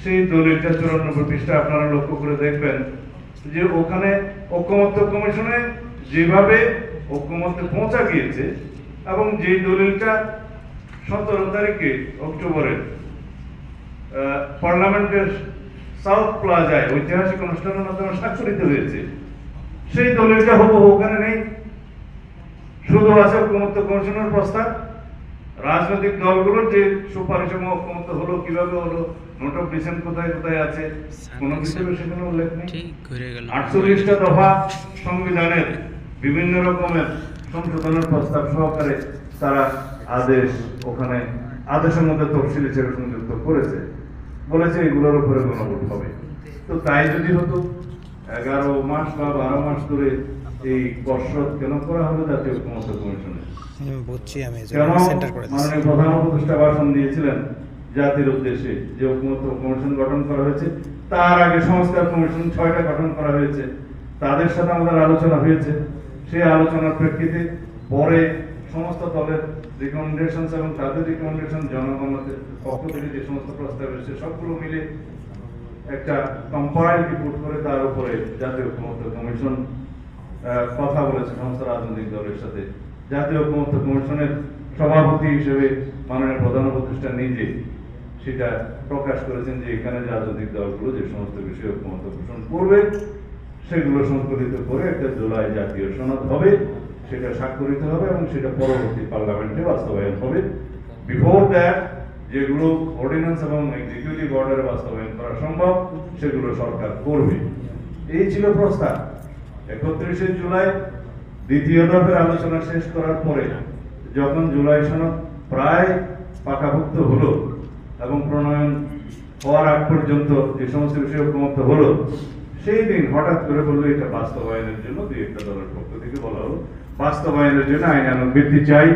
সেই দলিলটা 94 পৃষ্ঠা আপনারা লক্ষ্য করে দেখবেন যে ওখানে ঐকমত্য কমিশনে যেভাবে ঐকমত্যে পৌঁছা গিয়েছে এবং যে দলিলটা 17 তারিখে অক্টোবরের পার্লামেন্টের সাউথ প্লাজায় ঐতিহাসিক অনুষ্ঠানের মাধ্যমে স্বাক্ষরিত হয়েছে, সেই দলিলটা হুবহু ওখানে নেই। শুধু আছে ঐকমত্য কমিশনের প্রস্তাব, রাজনৈতিক দলগুলোর যে সুপারিশ এবং ঐকমত্য হলো, কিভাবে হলো, নোট অফ ডিসেন্ট কোথায় কোথায় আছে, কোনো কিছু সেখানে উল্লেখ নেই। 48টা দফা সংবিধানের বিভিন্ন রকমের সংশোধনের প্রস্তাব সহকারে তারা আদেশ ওখানে আদেশের মধ্যে তফসিল হিসেবে সংযুক্ত করেছে, বলেছে এগুলোর উপরে গণভোট হবে। তো তাই যদি হতো 11 মাস বা 12 মাস ধরে এই কসরত কেন করা হলো জাতীয় ঐকমত্য কমিশনে? কেন মাননীয় প্রধান উপদেষ্টা ভাষণ দিয়েছিলেন জাতির উদ্দেশ্যে যে ঐকমত্য কমিশন গঠন করা হয়েছে, তার আগে সংস্কার কমিশন 6টা গঠন করা হয়েছে, তাদের সাথে আমাদের আলোচনা হয়েছে। সেই আলোচনার প্রেক্ষিতে পরে সমস্ত দলের রিকমেন্ডেশন এবং তাদের রিকমেন্ডেশন জনগণের পক্ষ থেকে যে সমস্ত প্রস্তাব এসেছে সবগুলো মিলে একটা কম্পাইল রিপোর্ট করে তার উপরে জাতীয় ঐকমত্য কমিশন কথা বলেছে সমস্ত রাজনৈতিক দলের সাথে। জাতীয় ঐকমত্য কমিশনের সভাপতি হিসেবে মাননীয় প্রধান উপদেষ্টা নিজে সেটা প্রকাশ করেছেন যে এখানে রাজনৈতিক দলগুলো যে সমস্ত বিষয়ে ঐকমত্য পোষণ করবে সেগুলো সংকলিত করে একটা জুলাই জাতীয় সনদ হবে, সেটা স্বাক্ষরিত হবে এবং সেটা পরবর্তী পার্লামেন্টে বাস্তবায়ন হবে। বিফোর দ্যাট যেগুলো অর্ডিন্যান্স এবং এক্সিকিউটিভ অর্ডারে বাস্তবায়ন করা সম্ভব সেগুলো সরকার করবে। এই ছিল প্রস্তাব। 31শে জুলাই দ্বিতীয় দফার আলোচনা শেষ করার পরে যখন জুলাই সনদ প্রায় পাকাভুক্ত হলো এবং প্রণয়ন হওয়ার আগ পর্যন্ত যে সমস্ত বিষয়ে ঐকমত্য হলো, সেই দিন হঠাৎ করে বললো এটা বাস্তবায়নের জন্য দুই একটা দলের পক্ষ থেকে বলা হলো বাস্তবায়নের জন্য আইনানুগ ভিত্তি চাই।